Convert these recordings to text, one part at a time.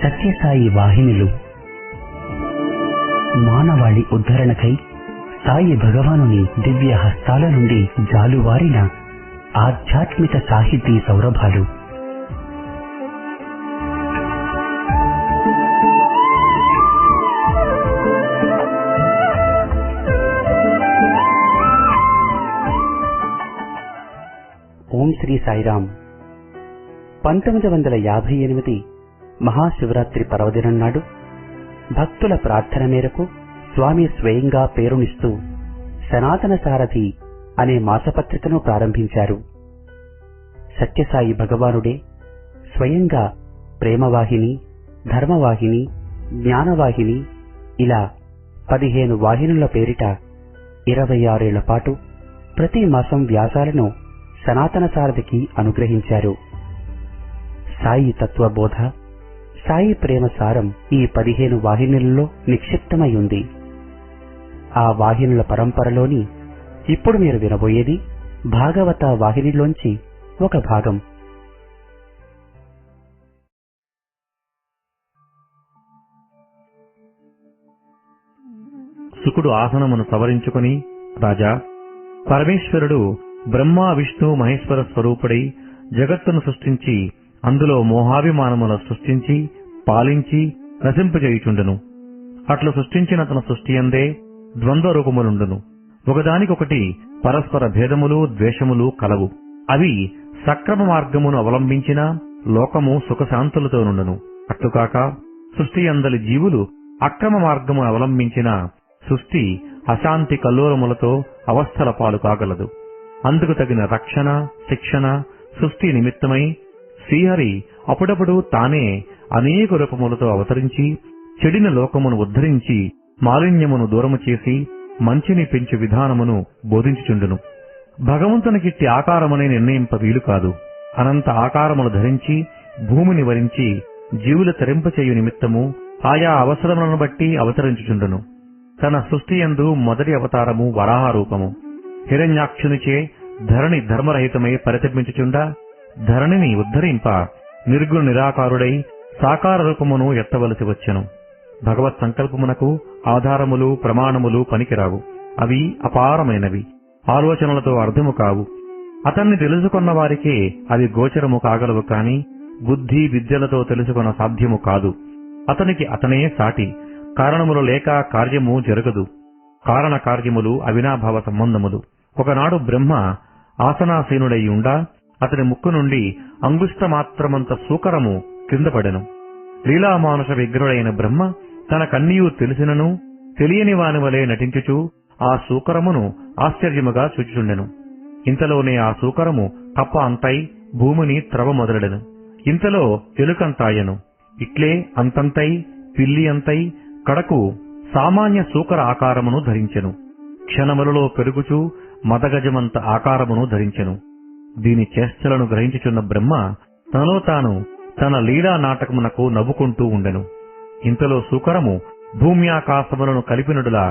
సత్యసాయి వాహినులు మానవాళి ఉద్ధరణకై సాయి భగవానుని దివ్య హస్తాల నుండి జాలువారిన ఆధ్యాత్మిక సాహితీ సౌరభాలు. ఓం శ్రీ సాయిరామ్. 1958 మహాశివరాత్రి పర్వదినం నాడు భక్తుల ప్రార్థన మేరకు స్వామి స్వయంగా పేరునిస్తూ సనాతన సారథి అనే మాసపత్రికను ప్రారంభించారు. సత్యసాయి భగవానుడే స్వయంగా ప్రేమవాహిని, ధర్మవాహిని, జ్ఞానవాహిని ఇలా 15 వాహినుల పేరిట 26 ఏళ్ల పాటు ప్రతి మాసం వ్యాసాలను సనాతన సారథికి అనుగ్రహించారు. సాయి తత్వబోధ, సాయి ప్రేమ సారం ఈ 15 వాహినులలో నిక్షిప్తమై ఉంది. ఆ వాహినుల పరంపరలోని ఇప్పుడు మీరు వినబోయేది భాగవత వాహినిలోంచి ఒక భాగం. శుకుడు ఆసనమును సవరించుకుని, రాజా, పరమేశ్వరుడు బ్రహ్మ విష్ణు మహేశ్వర స్వరూపుడై జగత్తును సృష్టించి అందులో మోహాభిమానముల సృష్టించి పాలించి నశింపజేయుచుండును. అట్లు సృష్టించిన తన సృష్టి అందే ద్వంద్వ రూపములుండును. ఒకదానికొకటి పరస్పర భేదములు, ద్వేషములు కలవు. అవి సక్రమ మార్గమును అవలంబించిన లోకము సుఖశాంతులతో నుండును. అట్లుకాక సృష్టి అందలి జీవులు అక్రమ మార్గమును అవలంబించిన సృష్టి అశాంతి కల్లోలములతో అవస్థల పాలు కాగలదు. అందుకు తగిన రక్షణ, శిక్షణ సృష్టి నిమిత్తమై శ్రీహరి అప్పుడప్పుడు తానే అనేక రూపములతో అవతరించి చెడిన లోకమును ఉద్ధరించి మాలిన్యమును దూరము చేసి మంచిని పెంచు విధానమును బోధించుచుండును. భగవంతునికిట్టి ఆకారమనే నిర్ణయింప వీలు కాదు. అనంత ఆకారములు ధరించి భూమిని వరించి జీవుల తరింపచేయు నిమిత్తము ఆయా అవసరములను బట్టి అవతరించుచుండును. తన సృష్టియందు మొదటి అవతారము వరాహ రూపము. హిరణ్యాక్షునిచే ధరణి ధర్మరహితమై పరితపించుచుండా ధరణిని ఉద్ధరింప నిర్గుణ నిరాకారుడై సాకార రూపమును ఎత్తవలసి వచ్చెను. భగవత్ సంకల్పమునకు ఆధారములు, ప్రమాణములు పనికిరావు. అవి అపారమైనవి, ఆలోచనలతో అర్థము కావు. అతన్ని తెలుసుకున్న వారికే అవి గోచరము కాగలవు కాని బుద్ధి విద్యలతో తెలుసుకున్న సాధ్యము కాదు. అతనికి అతనే సాటి. కారణములు లేక కార్యము జరగదు. కారణ కార్యములు అవినాభావ సంబంధములు. ఒకనాడు బ్రహ్మ ఆసనాసీనుడై ఉండా అతని ముక్కు నుండి అంగుష్టమాత్రమంత సూకరము కింద పడెను. లీలామానుష విగ్రహుడైన బ్రహ్మ తన కన్నీయు తెలిసినను తెలియని వాని వలె నటించుచూ ఆ సూకరమును ఆశ్చర్యముగా చూచుచుండెను. ఇంతలోనే ఆ సూకరము కప్ప అంతై భూమిని త్రవ మొదలెడెను. ఇంతలో ఎలుకంతాయను. ఇట్లే అంతంతై పిల్లి అంతై కడకు సామాన్య సూకర ఆకారమును ధరించెను. క్షణములలో పెరుగుచూ మదగజమంత ఆకారమును ధరించెను. దీని చేష్టలను గ్రహించుచున్న బ్రహ్మ తనలో తాను తన లీలా నాటకమునకు నవ్వుకుంటూ ఉండెను. ఇంతలో సూకరము భూమ్యాకాశములను కలిపినడులా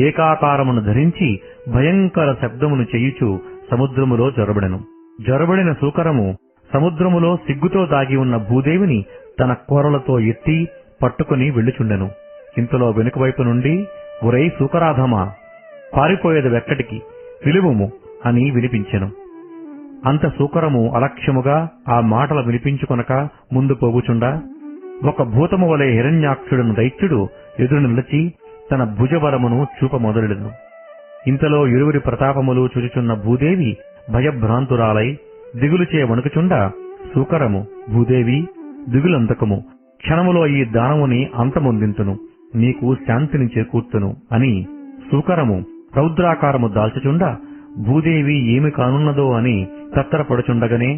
ఏకాకారమును ధరించి భయంకర శబ్దమును చేయుచు సముద్రములో జొరబడెను. జొరబడిన సూకరము సముద్రములో సిగ్గుతో దాగి ఉన్న భూదేవిని తన కోరలతో ఎత్తి పట్టుకుని వెళ్ళుచుండెను. ఇంతలో వెనుకవైపు నుండి, ఒరై సూకరాధమా, పారిపోయేది వెక్కడికి, పిలువుము అని వినిపించెను. అంత సూకరము అలక్ష్యముగా ఆ మాటలు వినిపించుకొనక ముందు పోగుచుండా ఒక భూతము వలె హిరణ్యాక్షుడను దైత్యుడు ఎదురు నిలిచి తన భుజబలమును చూప మొదలెడెను. ఇంతలో ఇరువురి ప్రతాపములు చూచుచున్న భూదేవి భయభ్రాంతురాలై దిగులుచే వణుకుచుండా సూకరము, భూదేవి దిగులంతకము, క్షణములో ఈ దానముని అంతమొందింతును, నీకు శాంతిని చేకూర్తును అని సూకరము రౌద్రాకారము దాల్చుచుండా భూదేవి ఏమి కానున్నదో అని తత్తరపడుచుండగనే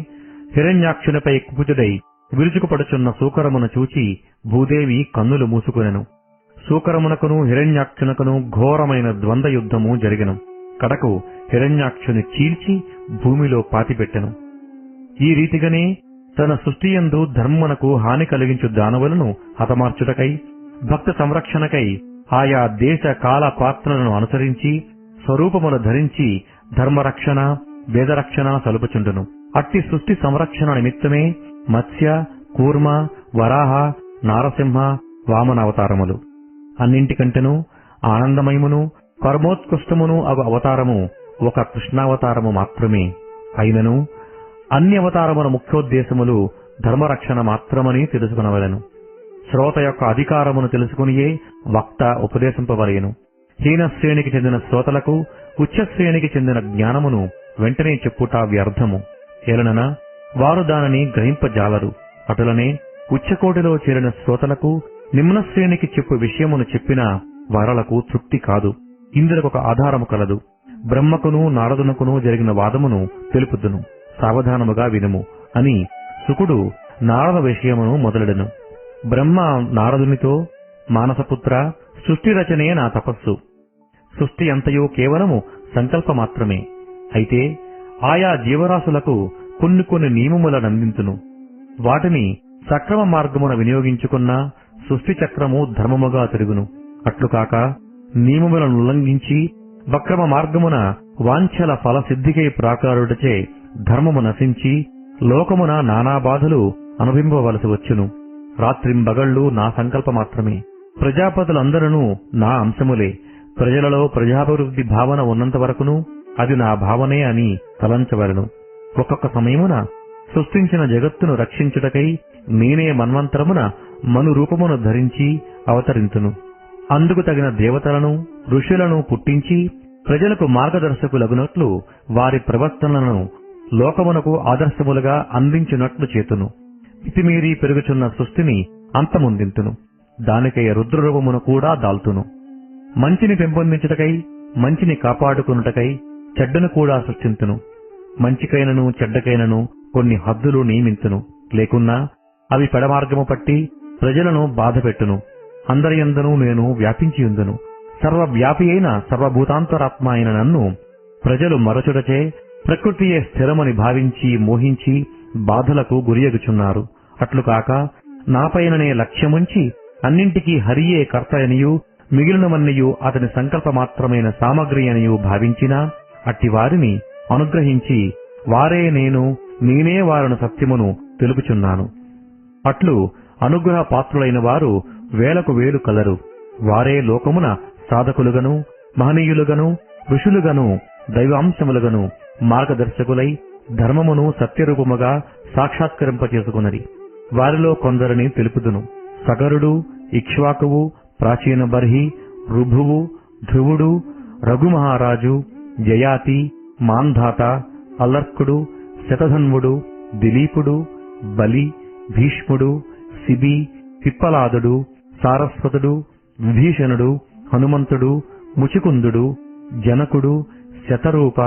హిరణ్యాక్షునిపై కుపుజుడై విరుచుకుపడుచున్న సూకరమును చూచి భూదేవి కన్నులు మూసుకునెను. సూకరమునకును హిరణ్యాక్షునకును ఘోరమైన ద్వంద్వ యుద్ధము జరిగెను. కడకు హిరణ్యాక్షుని చీల్చి భూమిలో పాతిపెట్టెను. ఈ రీతిగానే తన సృష్టియందు ధర్మమునకు హాని కలిగించు దానవులను హతమార్చుటకై భక్త సంరక్షణకై ఆయా దేశ కాల పాత్రలను అనుసరించి స్వరూపమును ధరించి ధర్మరక్షణ, వేదరక్షణ సలుపుచుండును. అట్టి సృష్టి సంరక్షణ నిమిత్తమే మత్స్య, కూర్మ, వరాహ, నారసింహ, వామన అవతారములు. అన్నింటికంటెను ఆనందమయమును పరమోత్కృష్టమును అగు అవతారము ఒక కృష్ణావతారము మాత్రమే. అయినను అన్ని అవతారముల ముఖ్యోద్దేశములు ధర్మరక్షణ మాత్రమని తెలుసుకునవలెను. శ్రోత యొక్క అధికారమును తెలుసుకునియే వక్త ఉపదేశింపవలెను. హీనశ్రేణికి చెందిన శ్రోతలకు ఉచ్చశ్రేణికి చెందిన జ్ఞానమును వెంటనే చెప్పుట వ్యర్థము. ఏలనన వారు దానిని గ్రహింపజాలరు. అటులనే ఉచ్చకోటిలో చేరిన శ్రోతలకు నిమ్నశ్రేణికి చెప్పు విషయమును చెప్పిన వారలకు తృప్తి కాదు. ఇందులకొక ఆధారము కలదు. బ్రహ్మకును నారదునకును జరిగిన వాదమును తెలుపుదును, సావధానముగా వినుము అని శుకుడు నారద విషయమును మొదలెడెను. బ్రహ్మ నారదునితో, మానసపుత్ర, సృష్టి రచనే నా తపస్సు. సృష్టి అంతయు కేవలము సంకల్ప మాత్రమే. అయితే ఆయా జీవరాశులకు కొన్ని నియమములనందింతును. వాటిని సక్రమ మార్గమున వినియోగించుకున్న సృష్టి చక్రము ధర్మముగా తిరుగును. అట్లుకాక నియమములను ఉల్లంఘించి వక్రమ మార్గమున వాంఛల ఫల సిద్ధికై ప్రాకారుడిచే ధర్మము నశించి లోకమున నానా బాధలు అనుభవింపవలసి వచ్చును. రాత్రింబగళ్లు నా సంకల్ప మాత్రమే. ప్రజాపతులందరూ నా అంశములే. ప్రజలలో ప్రజాభివృద్ధి భావన ఉన్నంత వరకును అది నా భావనే అని తలంచవలను. ఒక్కొక్క సమయమున సృష్టించిన జగత్తును రక్షించుటకై నేనే మన్వంతరమున మను రూపమును ధరించి అవతరింతును. అందుకు తగిన దేవతలను ఋషులను పుట్టించి ప్రజలకు మార్గదర్శకులగునట్లు వారి ప్రవర్తనలను లోకమునకు ఆదర్శములుగా అందించినట్లు చేతును. ఇతిమీరి పెరుగుచున్న సృష్టిని అంతమొందింతును. దానికై రుద్రరూపమును కూడా దాల్తును. మంచిని పెంపొందించుటకై, మంచిని కాపాడుకునుటకై చెడ్డను కూడా సృష్టింతును. మంచికైనను చెడ్డకైనను కొన్ని హద్దులు నియమింతును. లేకున్నా అవి పెడమార్గము పట్టి ప్రజలను బాధపెట్టును. అందరియందనూ నేను వ్యాపించియుందును. సర్వవ్యాపి అయిన సర్వభూతాంతరాత్మ అయిన నన్ను ప్రజలు మరచుటచే ప్రకృతియే స్థిరమని భావించి మోహించి బాధలకు గురియగుచున్నారు. అట్లుకాక నాపైననే లక్ష్యముంచి అన్నింటికీ హరియే కర్త అనియు మిగిలినవన్నయు అతని సంకల్పమాత్రమైన సామగ్రి అనియు భావించినా అట్టి వారిని అనుగ్రహించి వారే నేనే వారును సత్యమును తెలుపుచున్నాను. అట్లు అనుగ్రహ పాత్రులైన వారు వేలకు వేలు కలరు. వారే లోకమున సాధకులుగను, మహనీయులుగను, ఋషులుగను, దైవాంశములుగను మార్గదర్శకులై ధర్మమును సత్యరూపముగా సాక్షాత్కరింపచేసుకున్నది. వారిలో కొందరిని తెలుపుదును. సగరుడు, ఇక్ష్వాకువు, ప్రాచీన బర్హి, రుభువు, ధ్రువుడు, రఘుమహారాజు, జయాతి, మాంధాత, అలర్కుడు, శతధన్వుడు, దిలీపుడు, బలి, భీష్ముడు, శిబి, పిప్పలాదుడు, సారస్వతుడు, విభీషణుడు, హనుమంతుడు, ముచికుందుడు, జనకుడు, శతరూప,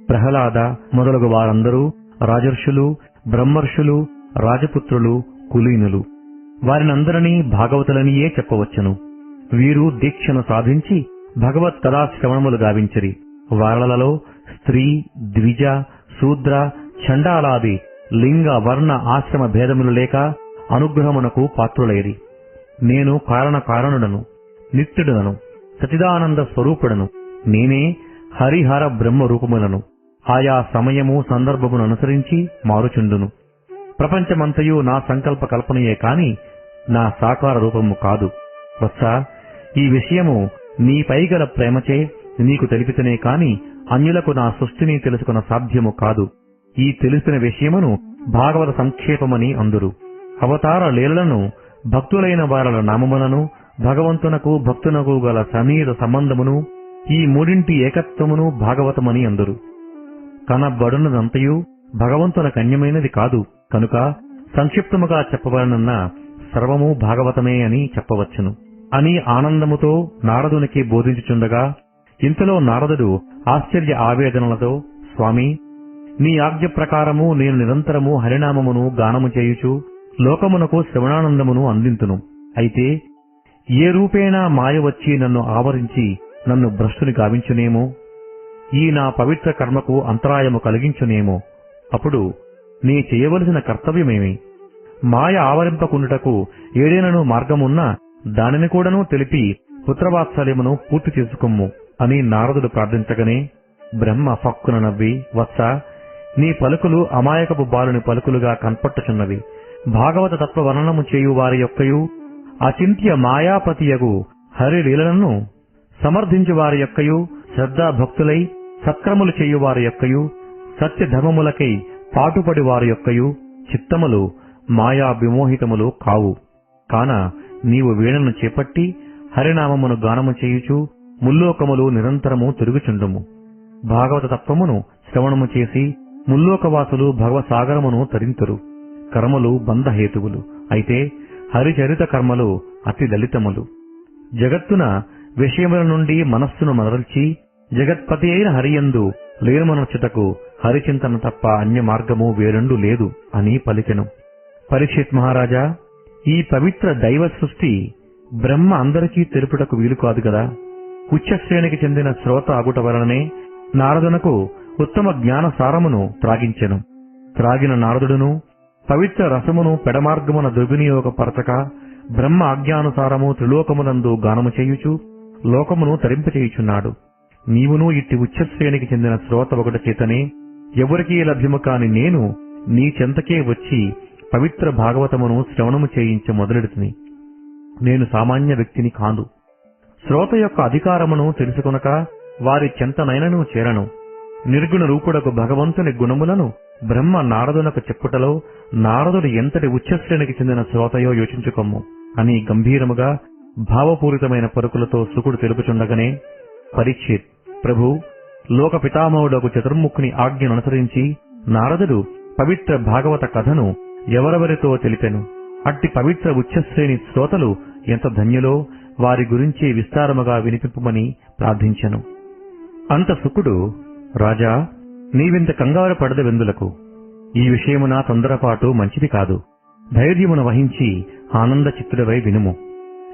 ప్రహ్లాద మొదలగు వారందరూ రాజర్షులు, బ్రహ్మర్షులు, రాజపుత్రులు, కులీనులు. వారినందరినీ భాగవతులనియే చెప్పవచ్చును. వీరు దీక్షను సాధించి భగవత్ కథాశ్రవణములు గావించిరి. వారలలో స్త్రీ, ద్విజ, శూద్ర, చండాలాది లింగ, వర్ణ, ఆశ్రమ భేదములు లేక అనుగ్రహమునకు పాత్రులైరి. నేను కారణుడను, నిత్యుడను, సచిదానంద స్వరూపుడను. నేనే హరిహర బ్రహ్మ రూపములను ఆయా సమయము సందర్భమును అనుసరించి మారుచుండును. ప్రపంచమంతయు నా సంకల్ప కల్పనయే కాని నా సాకార రూపము కాదు. వత్స, ఈ విషయము నీపై గల ప్రేమచే నీకు తెలిపితేనే కాని అన్యులకు నా సృష్టిని తెలుసుకున్న సాధ్యము కాదు. ఈ తెలిసిన విషయమును భాగవత సంక్షేపమని అందురు. అవతార లీలలను, భక్తులైన వారల నామములను, భగవంతునకు భక్తునకు గల సమీర సంబంధమును, ఈ మూడింటి ఏకత్వమును భాగవతమని అందురు. కనబడునదంతయు భగవంతునకన్యమైనది కాదు కనుక సంక్షిప్తముగా చెప్పవలనన్న సర్వము భాగవతమే అని చెప్పవచ్చును అని ఆనందముతో నారదునికి బోధించుచుండగా ఇంతలో నారదుడు ఆశ్చర్య ఆవేదనలతో, స్వామి, నీ ఆజ్ఞ ప్రకారము నేను నిరంతరము హరినామమును గానము చేయుచు లోకమునకు శ్రవణానందమును అందింతును. అయితే ఏ రూపేణా మాయ వచ్చి నన్ను ఆవరించి నన్ను భ్రష్టుని గావించునేమో, ఈ నా పవిత్ర కర్మకు అంతరాయము కలిగించునేమో. అప్పుడు నీ చేయవలసిన కర్తవ్యమేమి? మాయ ఆవరింపకుండుటకు ఏడేనను మార్గమున్నా దానిని కూడాను తెలిపి పుత్రవాత్సల్యమును పూర్తి చేసుకొమ్ము అని నారదుడు ప్రార్థించగానే బ్రహ్మ ఫక్కున నవ్వి, వత్స, నీ పలుకులు అమాయకపు బాలుని పలుకులుగా కనపట్టుచున్నవి. భాగవత తత్వ వర్ణనము చేయు వారి యొక్కయు అచింత్య మాయాపతియగు హరిలీలలను సమర్థించు వారి యొక్కయు శ్రద్ధాభక్తులై సత్క్రములు చేయువారి యొక్కయు సత్యధర్మములకై పాటుపడి వారి యొక్కయు చిత్తములు మాయా విమోహితములు కావు. కాన నీవు వీణను చేపట్టి హరినామమును గానము చేయుచు ముల్లోకములు నిరంతరము తిరుగుచుండుము. భాగవత తత్వమును శ్రవణము చేసి ముల్లోకవాసులు భగవసాగరమును తరింతురు. కర్మలు బంధహేతువులు, అయితే హరిచరిత కర్మలు అతి దళితములు. జగత్తున విషయముల నుండి మనస్సును మరల్చి జగత్పతి అయిన హరియందు లీనమనర్చుటకు హరిచింతన తప్ప అన్య మార్గము వేరెండు లేదు అని పలికెను. పరీక్షిత్ మహారాజా, ఈ పవిత్ర దైవ సృష్టి బ్రహ్మ అందరికీ తెలుపుటకు వీలు కాదు గదా. ఉచ్చశ్రేణికి చెందిన శ్రోత అగుట వలననే నారదునకు ఉత్తమ జ్ఞాన సారమును త్రాగించెను. త్రాగిన నారదుడును పవిత్ర రసమును పెడమార్గమున దుర్వినియోగపరచక బ్రహ్మ ఆజ్ఞానుసారము త్రిలోకమునందు గానము చేయుచు లోకమును తరింపచేయుచున్నాడు. నీవును ఇట్టి ఉచ్చశ్రేణికి చెందిన శ్రోత ఒకటి చేతనే ఎవరికీ లభ్యము కాని నేను నీ చెంతకే వచ్చి పవిత్ర భాగవతమును శ్రవణము చేయించ మొదలెడుతుని. నేను సామాన్య వ్యక్తిని కాదు. శ్రోత యొక్క అధికారమును తెలుసుకొనక వారి చెంతనైనను చేరను. నిర్గుణ రూపుడకు భగవంతుని గుణములను బ్రహ్మ నారదునకు చెప్పుటలో నారదుడు ఎంతటి ఉచ్చశ్రేణికి చెందిన శ్రోతయో యోచించుకొమ్ము అని గంభీరముగా భావపూరితమైన పరుకులతో శుకుడు తెలుపుచుండగనే, పరీక్షిత్, ప్రభు, లోక పితామహుడకు చతుర్ముఖుని ఆజ్ఞను అనుసరించి నారదుడు పవిత్ర భాగవత కథను ఎవరెవరితో తెలిపెను. అట్టి పవిత్ర ఉచ్చశ్రేణి శ్రోతలు ఎంత ధన్యులో వారి గురించి విస్తారముగా వినిపింపమని ప్రార్థించెను. అంత శుకుడు, రాజా, నీవింత కంగారు పడదవెందులకు? ఈ విషయమున తొందరపాటు మంచిది కాదు. ధైర్యమును వహించి ఆనంద చిత్తుడవై వినుము.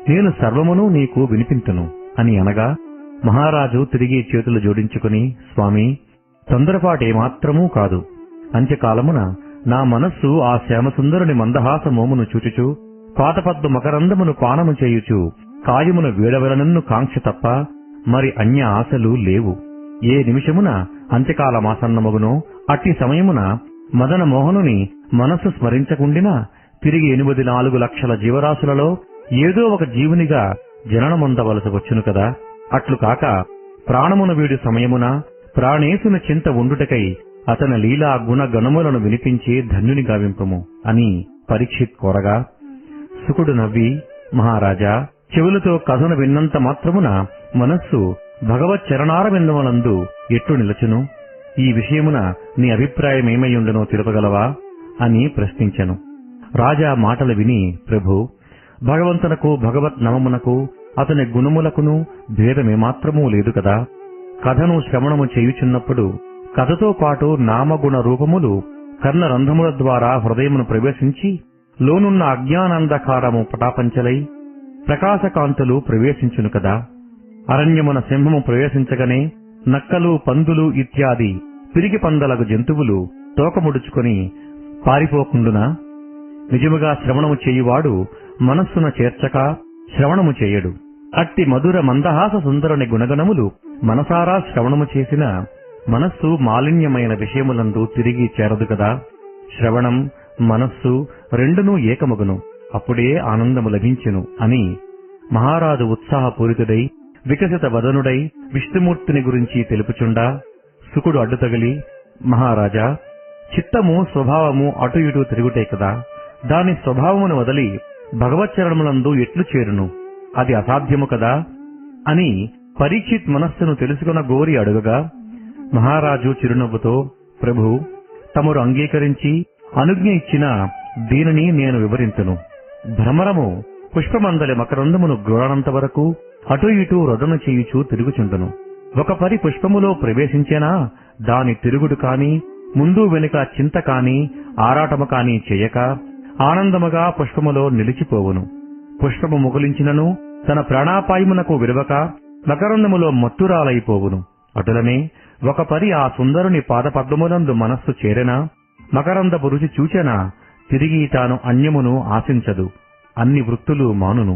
నేను సర్వమును నీకు వినిపింతును అని అనగా మహారాజు తిరిగి చేతులు జోడించుకుని, స్వామి, తొందరపాటేమాత్రమూ కాదు. అంత్యకాలమున నా మనస్సు ఆ శ్యామసుందరుని మందహాస మోమును చూచుచు పాతపద్దు మకరందమును పానము చేయుచు కాయమును వీడవలనన్ను కాంక్ష తప్ప మరి అన్య ఆశలు లేవు. ఏ నిమిషమున అంత్యకాలమాసన్నమగునో అట్టి సమయమున మదన మోహనుని మనస్సు స్మరించకుండినా తిరిగి 84 లక్షల జీవరాశులలో ఏదో ఒక జీవునిగా జననమొందవలసి వచ్చును కదా. అట్లు కాక ప్రాణమును వీడు సమయమున ప్రాణేశుని చింత ఉండుటకై అతని లీలా గుణ గణములను వినిపించి ధన్యుని గావింపము అని పరీక్షిత్ కోరగా, శుకుడు నవ్వి, మహారాజా, చెవులతో కథను విన్నంత మాత్రమున మనస్సు భగవత్ చరణారవిందములందు ఎట్లు నిలచును? ఈ విషయమున నీ అభిప్రాయమేమయ్యుండనో తెలుపగలవా అని ప్రశ్నించెను. రాజా మాటలు విని, ప్రభు, భగవంతునకు భగవత్ నమమునకు అతని గుణములకును భేదమేమాత్రమూ లేదు కదా. కథను శ్రవణము చేయుచున్నప్పుడు కథతో పాటు నామగుణ రూపములు కర్ణరంధ్రముల ద్వారా హృదయమును ప్రవేశించి లోనున్న అజ్ఞానాంధకారము పటాపంచలై ప్రకాశకాంతులు ప్రవేశించును కదా. అరణ్యమున సింహము ప్రవేశించగనే నక్కలు, పందులు ఇత్యాది పిరికి పందలకు జంతువులు తోకముడుచుకొని పారిపోకుండునా? నిజముగా శ్రవణము చేయువాడు మనస్సున చేర్చక శ్రవణము చేయడు. అట్టి మధుర మందహాస సుందరుని గుణగణములు మనసారా శ్రవణము చేసిన మనస్సు మాలిన్యమైన విషయములందు తిరిగి చేరదు కదా. శ్రవణం, మనస్సు రెండునూ ఏకమగును, అప్పుడే ఆనందము లభించెను అని మహారాజు ఉత్సాహపూరితుడై వికసిత వదనుడై విష్ణుమూర్తిని గురించి తెలుపుచుండా శుకుడు అడ్డుతగిలి, మహారాజా, చిత్తము స్వభావము అటు ఇటు తిరుగుటే కదా. దాని స్వభావమును వదలి భగవచ్చరణములందు ఎట్లు చేరును? అది అసాధ్యము కదా అని పరీక్షిత్ మనస్సును తెలుసుకున్న గోరి అడుగగా, మహారాజు చిరునవ్వుతో, ప్రభు, తమరు అంగీకరించి అనుజ్ఞ ఇచ్చిన దీనిని నేను వివరింతును. భ్రమరము పుష్పమందలి మకరందమును గ్రోణంత వరకు అటు ఇటు రొదన చేయుచూ తిరుగుచుండును. ఒక పరి పుష్పములో ప్రవేశించేనా దాని తిరుగుడు కాని ముందు వెనుక చింత కాని ఆరాటము కాని చేయక ఆనందముగా పుష్పములో నిలిచిపోవును. పుష్పము ముగులించినను తన ప్రాణాపాయమునకు విరవక మకరందములో మత్తురాలైపోవును. అటులనే ఒక పరి ఆ సుందరుని పాదపద్మములందు మనస్సు చేరెనా మకరందపు రుచి చూచెనా తిరిగి తాను అన్యమును ఆశించదు, అన్ని వృత్తులు మానును.